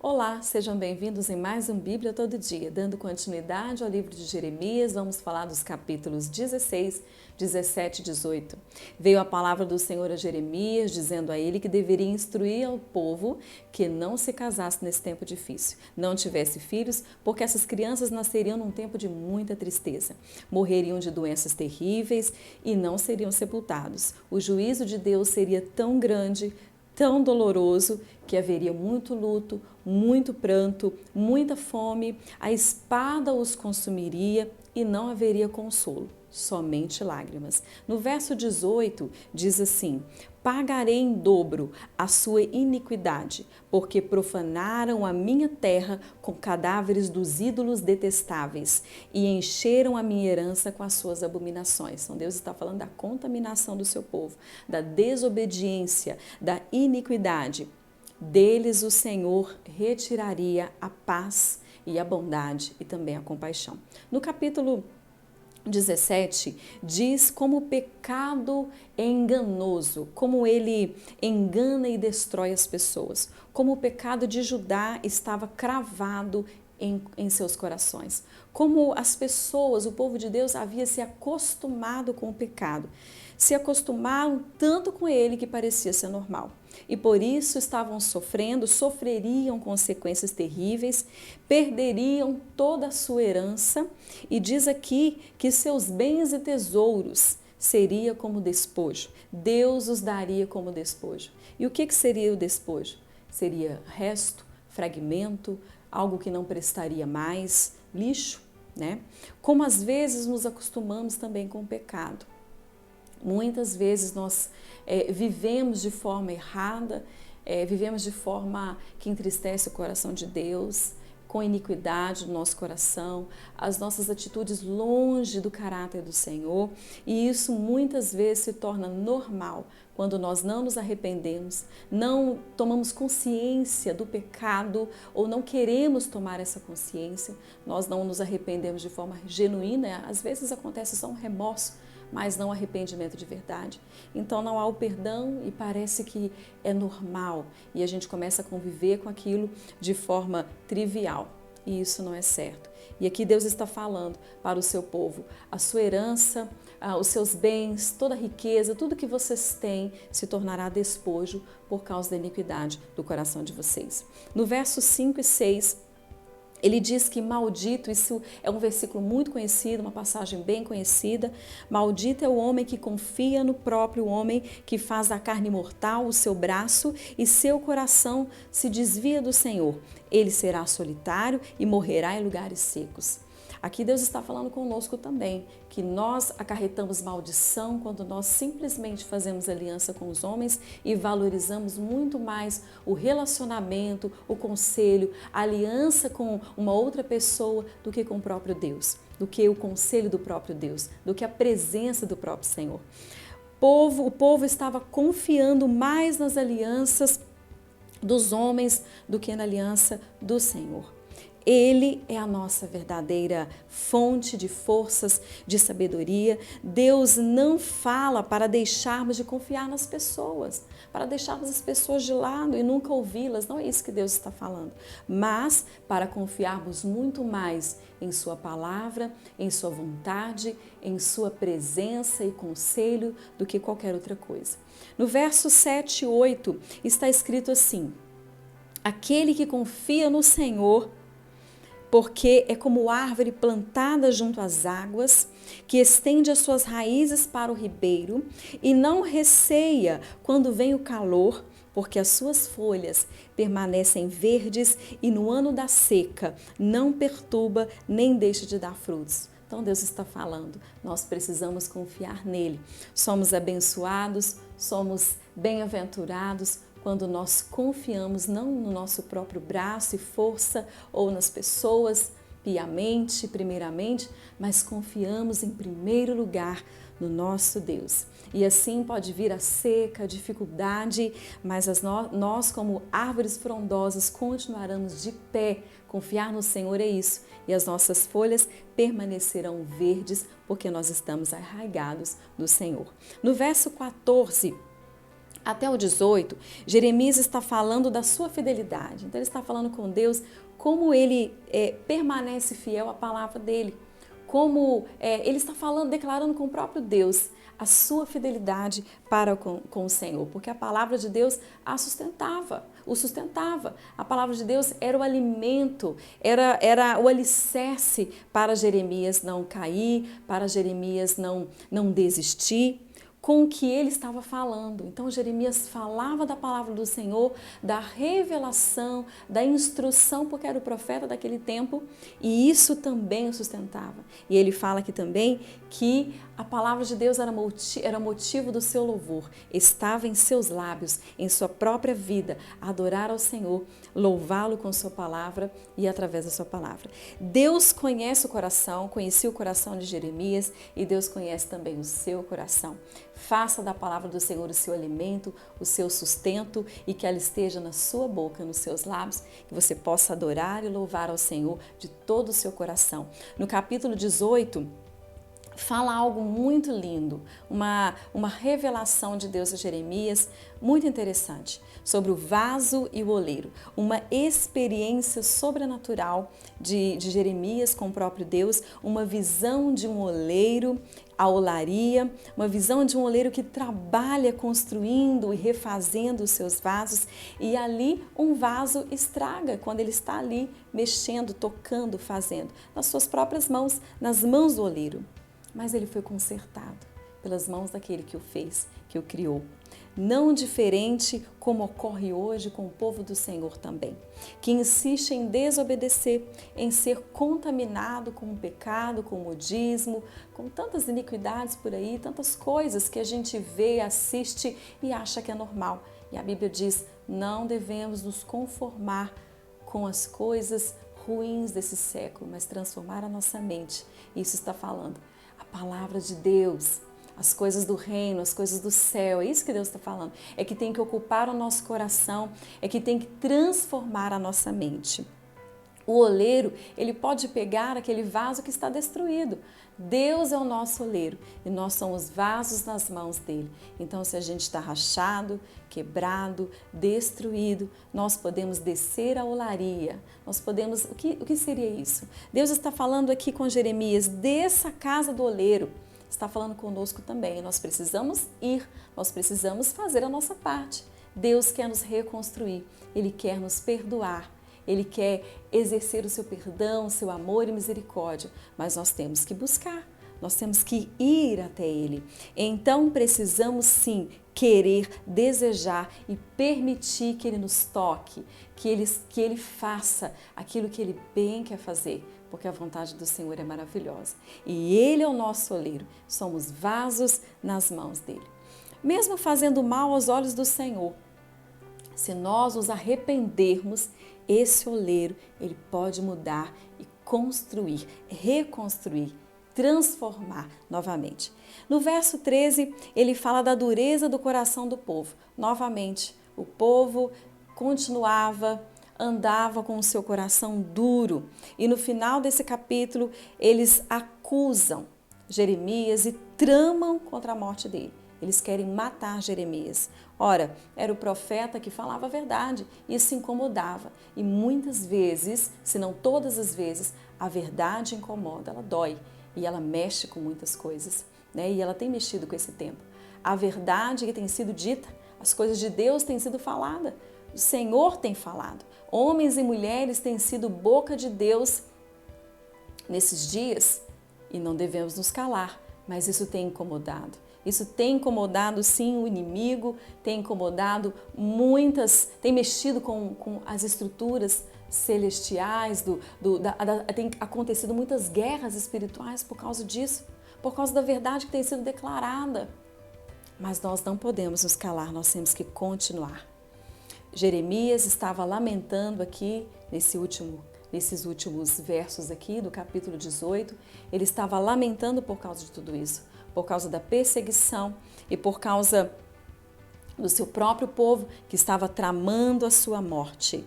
Olá, sejam bem-vindos em mais um Bíblia Todo Dia. Dando continuidade ao livro de Jeremias, vamos falar dos capítulos 16, 17 e 18. Veio a palavra do Senhor a Jeremias, dizendo a ele que deveria instruir ao povo que não se casasse nesse tempo difícil, não tivesse filhos, porque essas crianças nasceriam num tempo de muita tristeza, morreriam de doenças terríveis e não seriam sepultados. O juízo de Deus seria tão grande, tão doloroso, que haveria muito luto, muito pranto, muita fome, a espada os consumiria e não haveria consolo, somente lágrimas. No verso 18 diz assim: pagarei em dobro a sua iniquidade, porque profanaram a minha terra com cadáveres dos ídolos detestáveis e encheram a minha herança com as suas abominações. Então Deus está falando da contaminação do seu povo, da desobediência, da iniquidade. Deles o Senhor retiraria a paz e a bondade e também a compaixão. No capítulo 17 diz como o pecado é enganoso, como ele engana e destrói as pessoas, como o pecado de Judá estava cravado em seus corações, como as pessoas, o povo de Deus havia se acostumado com o pecado, se acostumaram tanto com ele que parecia ser normal. E por isso estavam sofreriam consequências terríveis, perderiam toda a sua herança, e diz aqui que seus bens e tesouros seria como despojo. Deus os daria como despojo. E o que seria o despojo? Seria resto, fragmento, algo que não prestaria mais, lixo, né? Como às vezes nos acostumamos também com o pecado. Muitas vezes nós vivemos de forma errada, vivemos de forma que entristece o coração de Deus, com iniquidade no nosso coração, as nossas atitudes longe do caráter do Senhor, e isso muitas vezes se torna normal quando nós não nos arrependemos, não tomamos consciência do pecado ou não queremos tomar essa consciência, nós não nos arrependemos de forma genuína, às vezes acontece só um remorso, mas não arrependimento de verdade. Então não há o perdão e parece que é normal e a gente começa a conviver com aquilo de forma trivial e isso não é certo. E aqui Deus está falando para o seu povo, a sua herança, os seus bens, toda a riqueza, tudo que vocês têm se tornará despojo por causa da iniquidade do coração de vocês. No verso 5 e 6, ele diz que maldito, isso é um versículo muito conhecido, uma passagem bem conhecida. Maldito é o homem que confia no próprio homem, que faz da carne mortal o seu braço e seu coração se desvia do Senhor. Ele será solitário e morrerá em lugares secos. Aqui Deus está falando conosco também, que nós acarretamos maldição quando nós simplesmente fazemos aliança com os homens e valorizamos muito mais o relacionamento, o conselho, a aliança com uma outra pessoa do que com o próprio Deus, do que o conselho do próprio Deus, do que a presença do próprio Senhor. O povo estava confiando mais nas alianças dos homens do que na aliança do Senhor. Ele é a nossa verdadeira fonte de forças, de sabedoria. Deus não fala para deixarmos de confiar nas pessoas, para deixarmos as pessoas de lado e nunca ouvi-las. Não é isso que Deus está falando, mas para confiarmos muito mais em Sua palavra, em Sua vontade, em Sua presença e conselho do que qualquer outra coisa. No verso 7 e 8 está escrito assim: aquele que confia no Senhor, porque é como árvore plantada junto às águas, que estende as suas raízes para o ribeiro e não receia quando vem o calor, porque as suas folhas permanecem verdes e no ano da seca não perturba nem deixa de dar frutos. Então Deus está falando, nós precisamos confiar nele. Somos abençoados, somos bem-aventurados quando nós confiamos não no nosso próprio braço e força ou nas pessoas piamente, primeiramente, mas confiamos em primeiro lugar no nosso Deus. E assim pode vir a seca, a dificuldade, mas nós como árvores frondosas continuaremos de pé. Confiar no Senhor é isso. E as nossas folhas permanecerão verdes porque nós estamos arraigados no Senhor. No verso 14, até o 18, Jeremias está falando da sua fidelidade. Então ele está falando com Deus como ele permanece fiel à palavra dele. Como ele está falando, declarando com o próprio Deus a sua fidelidade para com o Senhor, porque a palavra de Deus o sustentava. A palavra de Deus era o alimento, era o alicerce para Jeremias não cair, para Jeremias não desistir com o que ele estava falando. Então Jeremias falava da palavra do Senhor, da revelação, da instrução, porque era o profeta daquele tempo, e isso também o sustentava. E ele fala aqui também que a palavra de Deus era motivo do seu louvor, estava em seus lábios, em sua própria vida, adorar ao Senhor, louvá-lo com sua palavra e através da sua palavra. Deus conhece o coração, conhecia o coração de Jeremias e Deus conhece também o seu coração. Faça da palavra do Senhor o seu alimento, o seu sustento e que ela esteja na sua boca, nos seus lábios, que você possa adorar e louvar ao Senhor de todo o seu coração. No capítulo 18, fala algo muito lindo, uma revelação de Deus a Jeremias, muito interessante, sobre o vaso e o oleiro, uma experiência sobrenatural de Jeremias com o próprio Deus, uma visão de um oleiro, a olaria, uma visão de um oleiro que trabalha construindo e refazendo os seus vasos, e ali um vaso estraga quando ele está ali mexendo, tocando, fazendo, nas suas próprias mãos, nas mãos do oleiro. Mas ele foi consertado pelas mãos daquele que o fez, que o criou. Não diferente como ocorre hoje com o povo do Senhor também, que insiste em desobedecer, em ser contaminado com o pecado, com o modismo, com tantas iniquidades por aí, tantas coisas que a gente vê, assiste e acha que é normal. E a Bíblia diz, não devemos nos conformar com as coisas ruins desse século, mas transformar a nossa mente. Isso está falando a palavra de Deus, as coisas do reino, as coisas do céu, é isso que Deus está falando. É que tem que ocupar o nosso coração, é que tem que transformar a nossa mente. O oleiro, ele pode pegar aquele vaso que está destruído. Deus é o nosso oleiro e nós somos vasos nas mãos dele. Então, se a gente está rachado, quebrado, destruído, nós podemos descer a olaria. Nós podemos... O que seria isso? Deus está falando aqui com Jeremias, dessa casa do oleiro. Está falando conosco também. Nós precisamos ir, nós precisamos fazer a nossa parte. Deus quer nos reconstruir, Ele quer nos perdoar. Ele quer exercer o seu perdão, o seu amor e misericórdia, mas nós temos que buscar, nós temos que ir até Ele. Então precisamos sim querer, desejar e permitir que Ele nos toque, que Ele faça aquilo que Ele bem quer fazer, porque a vontade do Senhor é maravilhosa. E Ele é o nosso oleiro, somos vasos nas mãos dEle. Mesmo fazendo mal aos olhos do Senhor, se nós nos arrependermos, esse oleiro, ele pode mudar e construir, reconstruir, transformar novamente. No verso 13, ele fala da dureza do coração do povo. Novamente, o povo andava com o seu coração duro. E no final desse capítulo, eles acusam Jeremias e tramam contra a morte dele. Eles querem matar Jeremias. Ora, era o profeta que falava a verdade, isso incomodava. E muitas vezes, se não todas as vezes, a verdade incomoda, ela dói e ela mexe com muitas coisas, né? E ela tem mexido com esse tempo. A verdade que tem sido dita, as coisas de Deus têm sido faladas, o Senhor tem falado. Homens e mulheres têm sido boca de Deus nesses dias e não devemos nos calar, mas isso tem incomodado. Isso tem incomodado sim o inimigo, tem incomodado tem mexido com as estruturas celestiais, tem acontecido muitas guerras espirituais por causa disso, por causa da verdade que tem sido declarada. Mas nós não podemos nos calar, nós temos que continuar. Jeremias estava lamentando aqui, nesses últimos versos aqui do capítulo 18, ele estava lamentando por causa de tudo isso. Por causa da perseguição e por causa do seu próprio povo que estava tramando a sua morte.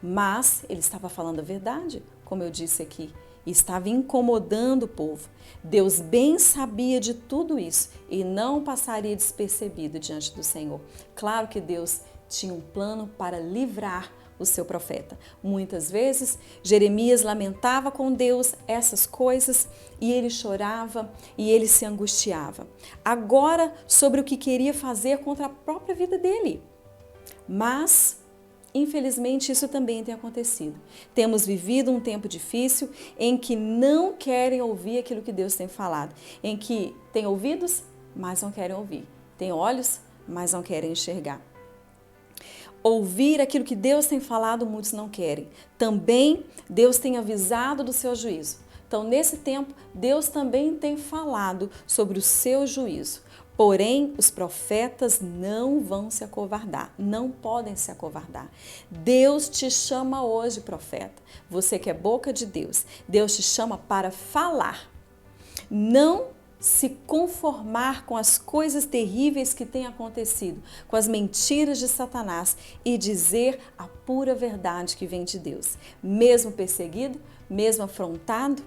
Mas ele estava falando a verdade, como eu disse aqui. e estava incomodando o povo. Deus bem sabia de tudo isso e não passaria despercebido diante do Senhor. Claro que Deus tinha um plano para livrar o seu profeta. Muitas vezes, Jeremias lamentava com Deus essas coisas e ele chorava e ele se angustiava. Agora, sobre o que queria fazer contra a própria vida dele. Mas, infelizmente, isso também tem acontecido. Temos vivido um tempo difícil em que não querem ouvir aquilo que Deus tem falado, em que tem ouvidos, mas não querem ouvir, tem olhos, mas não querem enxergar. Ouvir aquilo que Deus tem falado, muitos não querem. Também Deus tem avisado do seu juízo. Então, nesse tempo, Deus também tem falado sobre o seu juízo. Porém, os profetas não vão se acovardar, não podem se acovardar. Deus te chama hoje, profeta. Você que é boca de Deus, Deus te chama para falar. Não se conformar com as coisas terríveis que têm acontecido, com as mentiras de Satanás e dizer a pura verdade que vem de Deus. Mesmo perseguido, mesmo afrontado,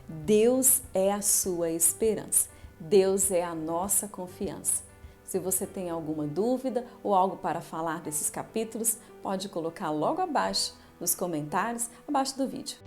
Deus é a sua esperança. Deus é a nossa confiança. Se você tem alguma dúvida ou algo para falar desses capítulos, pode colocar logo abaixo nos comentários, abaixo do vídeo.